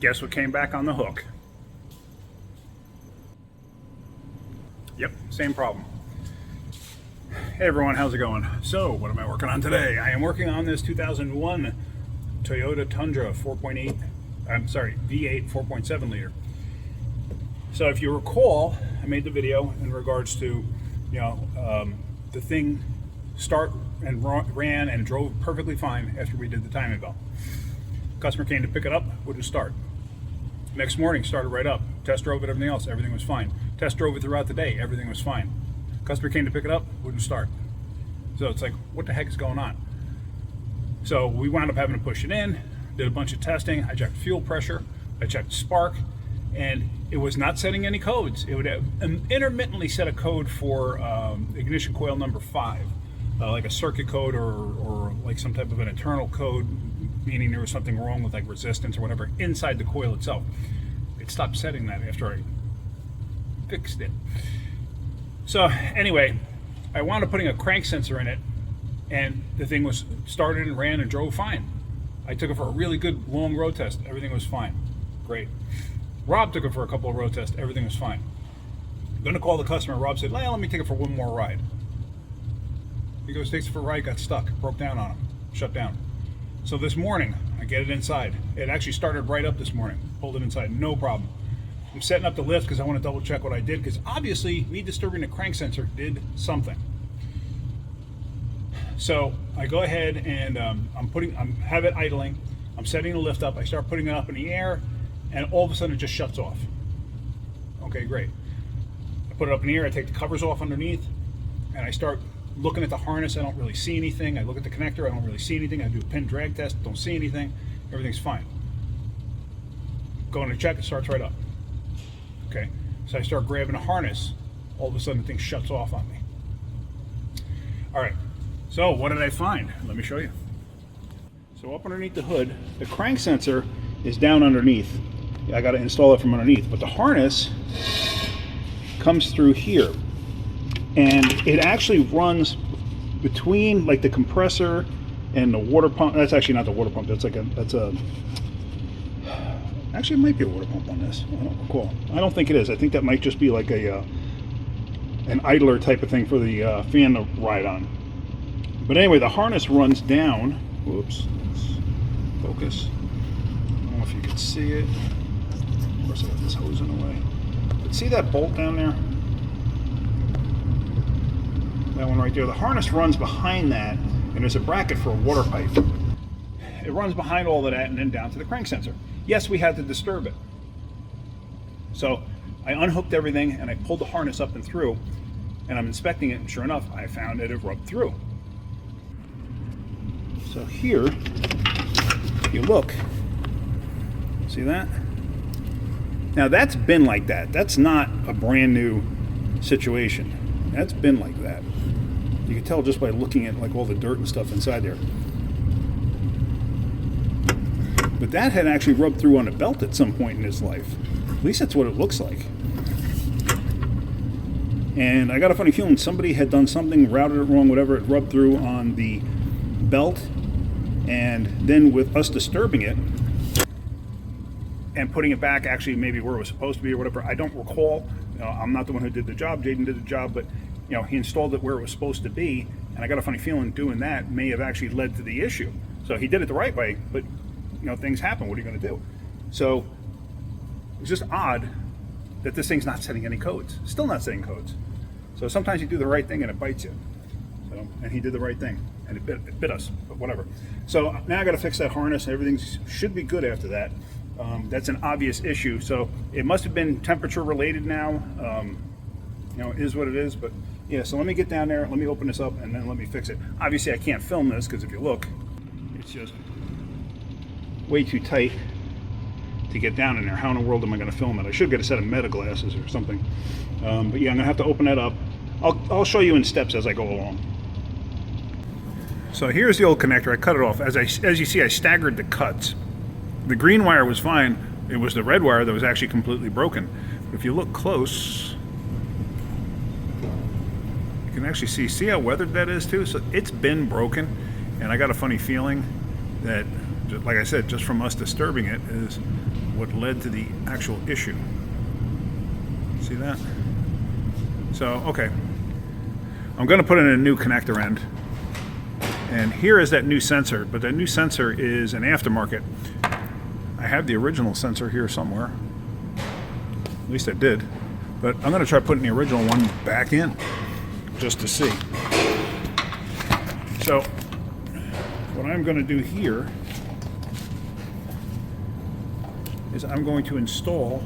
Guess what came back on the hook? Yep, same problem. Hey everyone, how's it going? So, what am I working on today? I am working on this 2001 Toyota Tundra 4.8, I'm sorry, V8 4.7 liter. So if you recall, I made the video in regards to, the thing start and ran and drove perfectly fine after we did the timing belt. Customer came to pick it up, wouldn't start. Next morning, started right up. Test drove it, everything else, everything was fine. Test drove it throughout the day, everything was fine. Customer came to pick it up, wouldn't start. So it's like, what the heck is going on? So we wound up having to push it in, did a bunch of testing. I checked fuel pressure, I checked spark, and it was not setting any codes. It would intermittently set a code for ignition coil number 5, like a circuit code or like some type of an internal code, meaning there was something wrong with like resistance or whatever inside the coil itself. It stopped setting that after I fixed it. So anyway, I wound up putting a crank sensor in it, and the thing was started and ran and drove fine. I took it for a really good long road test. Everything was fine. Great. Rob took it for a couple of road tests. Everything was fine. I'm going to call the customer. Rob said, let me take it for one more ride. He goes, takes it for a ride, got stuck, broke down on him, shut down. So this morning, I get it inside. It actually started right up this morning. Pulled it inside, no problem. I'm setting up the lift because I want to double check what I did, because obviously me disturbing the crank sensor did something. So I go ahead and have it idling. I'm setting the lift up. I start putting it up in the air, and all of a sudden it just shuts off. Okay, great. I put it up in the air. I take the covers off underneath, and I start looking at the harness. I don't really see anything. I look at the connector. I don't really see anything. I do a pin drag test. Don't see anything. Everything's fine. Going to check. It starts right up. Okay. So I start grabbing a harness. All of a sudden the thing shuts off on me. All right. So what did I find? Let me show you. So up underneath the hood, the crank sensor is down underneath. I got to install it from underneath, but the harness comes through here, and it actually runs between like the compressor and the water pump. That's actually not the water pump. Actually, it might be a water pump on this. I don't recall. I don't think it is. I think that might just be like an idler type of thing for the fan to ride on. But anyway, the harness runs down. Whoops. Let's focus. I don't know if you can see it. Of course, I got this hose in the way. But see that bolt down there? That one right there. The harness runs behind that, and there's a bracket for a water pipe. It runs behind all of that and then down to the crank sensor. Yes, we had to disturb it. So I unhooked everything and I pulled the harness up and through, and I'm inspecting it, and sure enough, I found that it rubbed through. So here, if you look, see that? Now that's been like that. That's not a brand new situation. That's been like that. You can tell just by looking at like all the dirt and stuff inside there. But that had actually rubbed through on a belt at some point in his life. At least that's what it looks like. And I got a funny feeling somebody had done something, routed it wrong, whatever, it rubbed through on the belt, and then with us disturbing it and putting it back actually maybe where it was supposed to be or whatever, I don't recall. I'm not the one who did the job. Jaden did the job, but he installed it where it was supposed to be, and I got a funny feeling doing that may have actually led to the issue. So he did it the right way, but things happen. What are you going to do? So it's just odd that this thing's not setting any codes. Still not setting codes. So sometimes you do the right thing and it bites you. So, and he did the right thing, and it bit us, but whatever. So now I got to fix that harness, and everything should be good after that. That's an obvious issue. So it must have been temperature related now. It is what it is. But yeah, so let me get down there. Let me open this up, and then let me fix it. Obviously, I can't film this because if you look, it's just way too tight to get down in there. How in the world am I going to film it? I should get a set of meta glasses or something. But yeah, I'm going to have to open that up. I'll show you in steps as I go along. So here's the old connector. I cut it off. As you see, I staggered the cuts. The green wire was fine. It was the red wire that was actually completely broken. If you look close, you can actually see how weathered that is too. So it's been broken, and I got a funny feeling that like I said, just from us disturbing it is what led to the actual issue. See that? So, okay. I'm going to put in a new connector end. And here is that new sensor, but that new sensor is an aftermarket. I have the original sensor here somewhere. At least I did. But I'm going to try putting the original one back in just to see. So what I'm going to do here is I'm going to install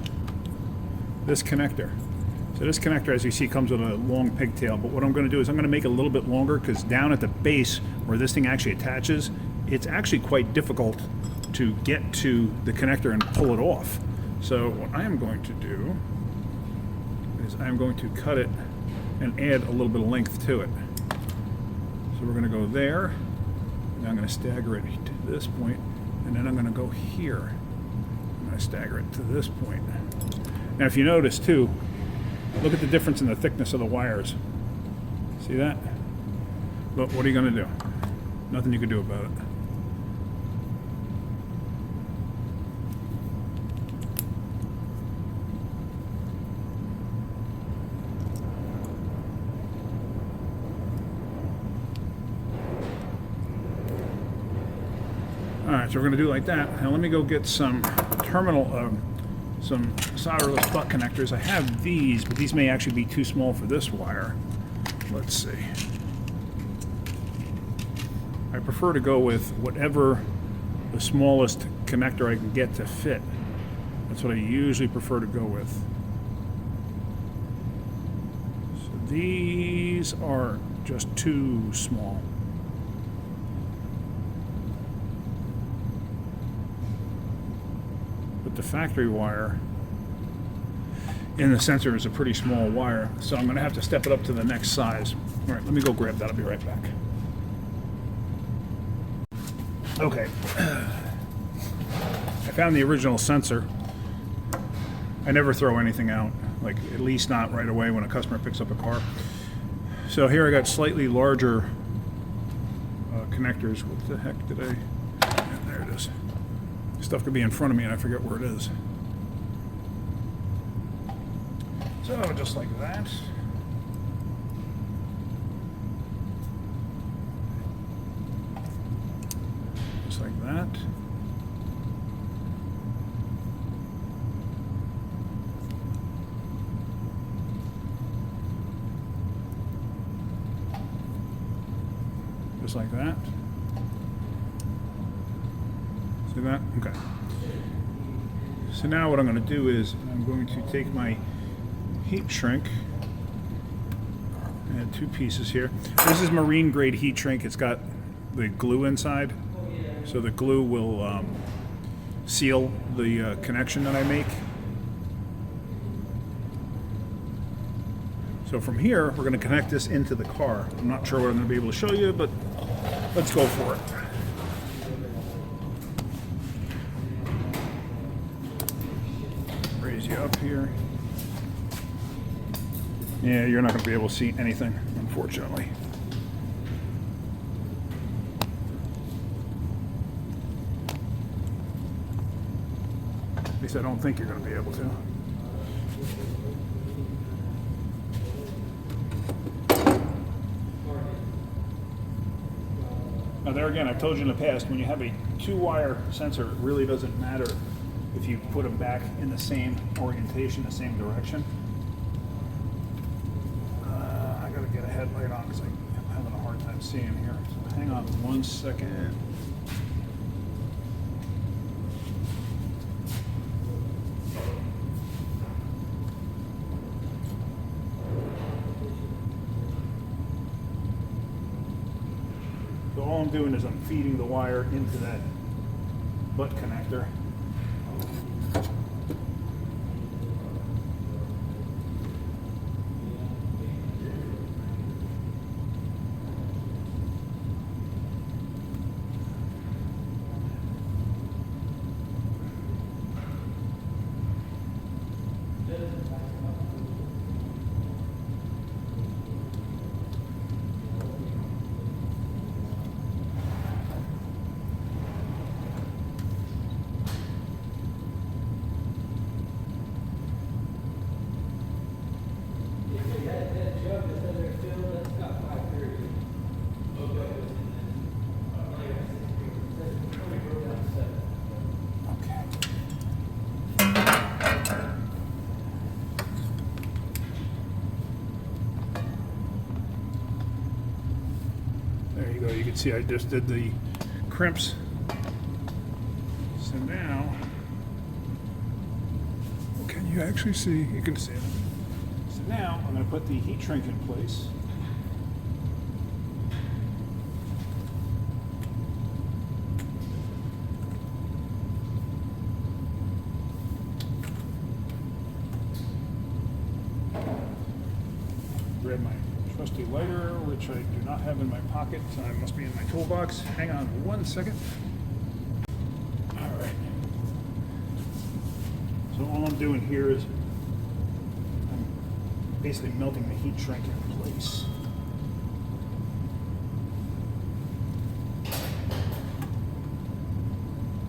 this connector. So this connector, as you see, comes with a long pigtail, but what I'm going to do is I'm going to make it a little bit longer, because down at the base where this thing actually attaches, it's actually quite difficult to get to the connector and pull it off. So what I am going to do is I'm going to cut it and add a little bit of length to it. So we're going to go there, and I'm going to stagger it to this point, and then I'm going to go here. I'm going to stagger it to this point. Now if you notice too, look at the difference in the thickness of the wires. See that? But what are you going to do? Nothing you can do about it. Alright, so we're going to do it like that. Now let me go get some some solderless butt connectors. I have these, but these may actually be too small for this wire. Let's see. I prefer to go with whatever the smallest connector I can get to fit. That's what I usually prefer to go with. So these are just too small. The factory wire in the sensor is a pretty small wire, so I'm going to have to step it up to the next size. All right, let me go grab that. I'll be right back. Okay. I found the original sensor. I never throw anything out, like at least not right away when a customer picks up a car. So here I got slightly larger connectors. What the heck did I... Yeah, there it is. Stuff could be in front of me and I forget where it is. So just like that. Just like that. Just like that. See that? Okay. So now what I'm going to do is I'm going to take my heat shrink and two pieces here. This is marine grade heat shrink. It's got the glue inside, so the glue will seal the connection that I make. So from here we're going to connect this into the car. I'm not sure what I'm going to be able to show you, but let's go for it. Raise you up here. Yeah, you're not going to be able to see anything, unfortunately. At least I don't think you're going to be able to. Now there again, I've told you in the past, when you have a two-wire sensor, it really doesn't matter if you put them back in the same orientation, the same direction. I gotta get a headlight on because I'm having a hard time seeing here. So hang on 1 second. So all I'm doing is I'm feeding the wire into that butt connector. can see I just did the crimps. So now, can you actually see? You can see it. So now I'm going to put the heat shrink in place. Grab my trusty lighter, which I do not have in my pocket, so it must be in my toolbox. Hang on 1 second. All right. So all I'm doing here is I'm basically melting the heat shrink in place.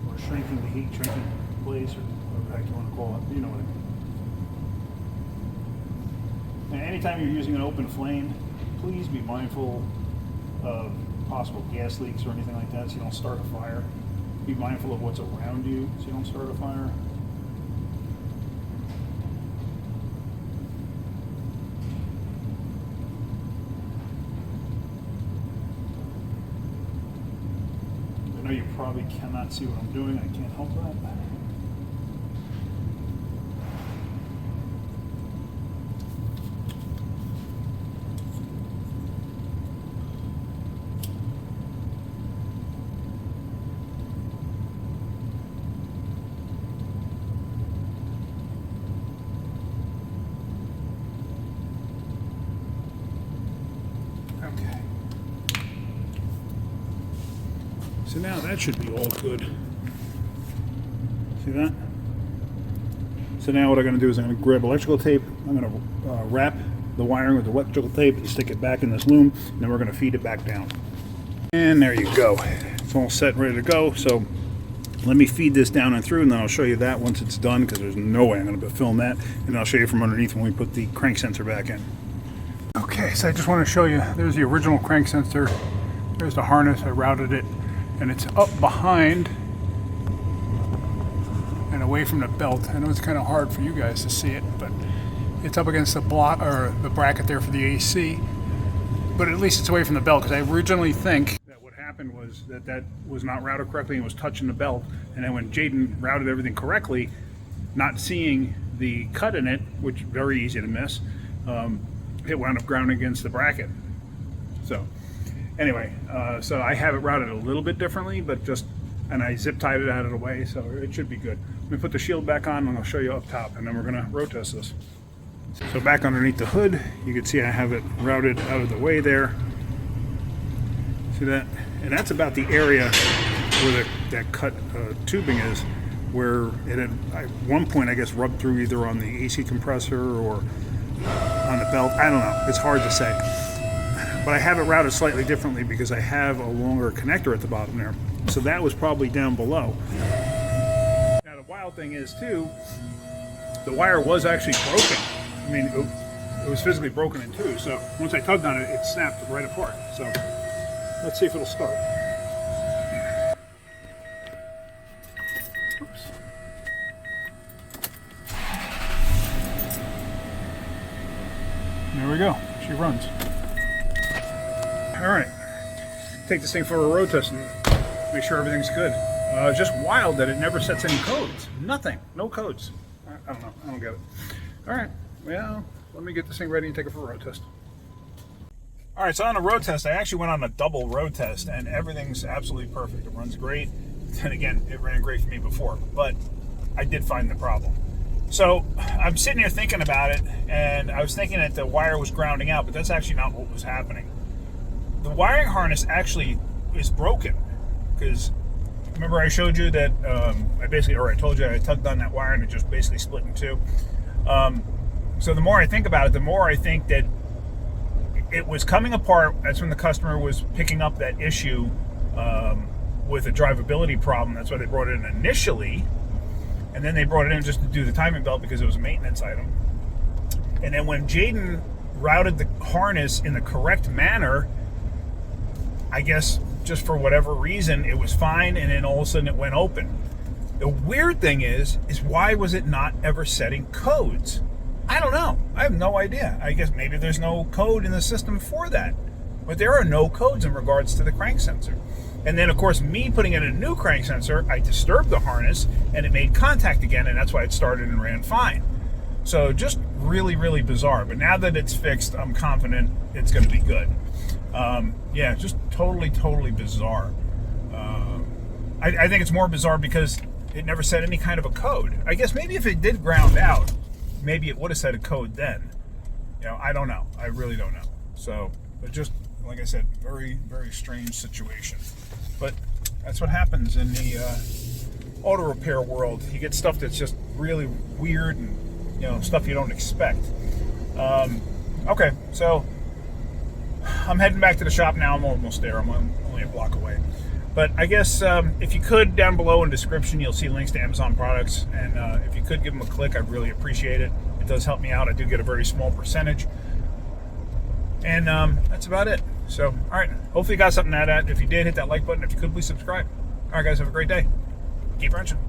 Or shrinking the heat shrink in place, or whatever the heck you want to call it. You know what I mean. And anytime you're using an open flame, please be mindful of possible gas leaks or anything like that so you don't start a fire. Be mindful of what's around you so you don't start a fire. I know you probably cannot see what I'm doing. I can't help that. Okay. So now that should be all good. See that? So now what I'm going to do is I'm going to grab electrical tape. I'm going to wrap the wiring with electrical tape and stick it back in this loom. And then we're going to feed it back down. And there you go. It's all set and ready to go. So let me feed this down and through, and then I'll show you that once it's done, because there's no way I'm going to film that. And I'll show you from underneath when we put the crank sensor back in. Okay, so I just want to show you, there's the original crank sensor. There's the harness, I routed it, and it's up behind and away from the belt. I know it's kind of hard for you guys to see it, but it's up against the block, or the bracket there for the AC, but at least it's away from the belt, because I originally think that what happened was that was not routed correctly and was touching the belt, and then when Jaden routed everything correctly, not seeing the cut in it, which is very easy to miss, it wound up grounding against the bracket. So anyway, so I have it routed a little bit differently, but and I zip tied it out of the way, so it should be good. Let me put the shield back on and I'll show you up top, and then we're gonna road test this. So back underneath the hood, you can see I have it routed out of the way there. See that? And that's about the area where that cut tubing is, where it had at one point, I guess, rubbed through either on the AC compressor or on the belt. I don't know. It's hard to say. But I have it routed slightly differently because I have a longer connector at the bottom there. So that was probably down below. Now the wild thing is too, the wire was actually broken. I mean, it was physically broken in two. So once I tugged on it, it snapped right apart. So let's see if it'll start. Oops. There we go. She runs. All right. Take this thing for a road test and make sure everything's good. Just wild that it never sets any codes. Nothing. No codes. I don't know. I don't get it. All right. Well, let me get this thing ready and take it for a road test. All right. So on a road test, I actually went on a double road test, and everything's absolutely perfect. It runs great. And again, it ran great for me before, but I did find the problem. So I'm sitting here thinking about it, and I was thinking that the wire was grounding out, but that's actually not what was happening. The wiring harness actually is broken, because remember I showed you that I told you I tugged on that wire and it just basically split in two. So the more I think about it, the more I think that it was coming apart. That's when the customer was picking up that issue with a drivability problem. That's why they brought it in initially. And then they brought it in just to do the timing belt because it was a maintenance item. And then when Jaden routed the harness in the correct manner, I guess just for whatever reason, it was fine, and then all of a sudden it went open. The weird thing is why was it not ever setting codes? I don't know. I have no idea. I guess maybe there's no code in the system for that. but there are no codes in regards to the crank sensor. And then, of course, me putting in a new crank sensor, I disturbed the harness and it made contact again, and that's why it started and ran fine. So just really, really bizarre. But now that it's fixed, I'm confident it's going to be good. Yeah, just totally, totally bizarre. I think it's more bizarre because it never said any kind of a code. I guess maybe if it did ground out, maybe it would have said a code then. I don't know. I really don't know. So, but just like I said, very, very strange situation. But that's what happens in the auto repair world. You get stuff that's just really weird and stuff you don't expect. Okay, so I'm heading back to the shop now. I'm almost there. I'm only a block away. But I guess if you could, down below in the description, you'll see links to Amazon products. And if you could give them a click, I'd really appreciate it. It does help me out. I do get a very small percentage. And that's about it. So, all right. Hopefully you got something out of that. If you did, hit that like button. If you could, please subscribe. All right, guys. Have a great day. Keep wrenching.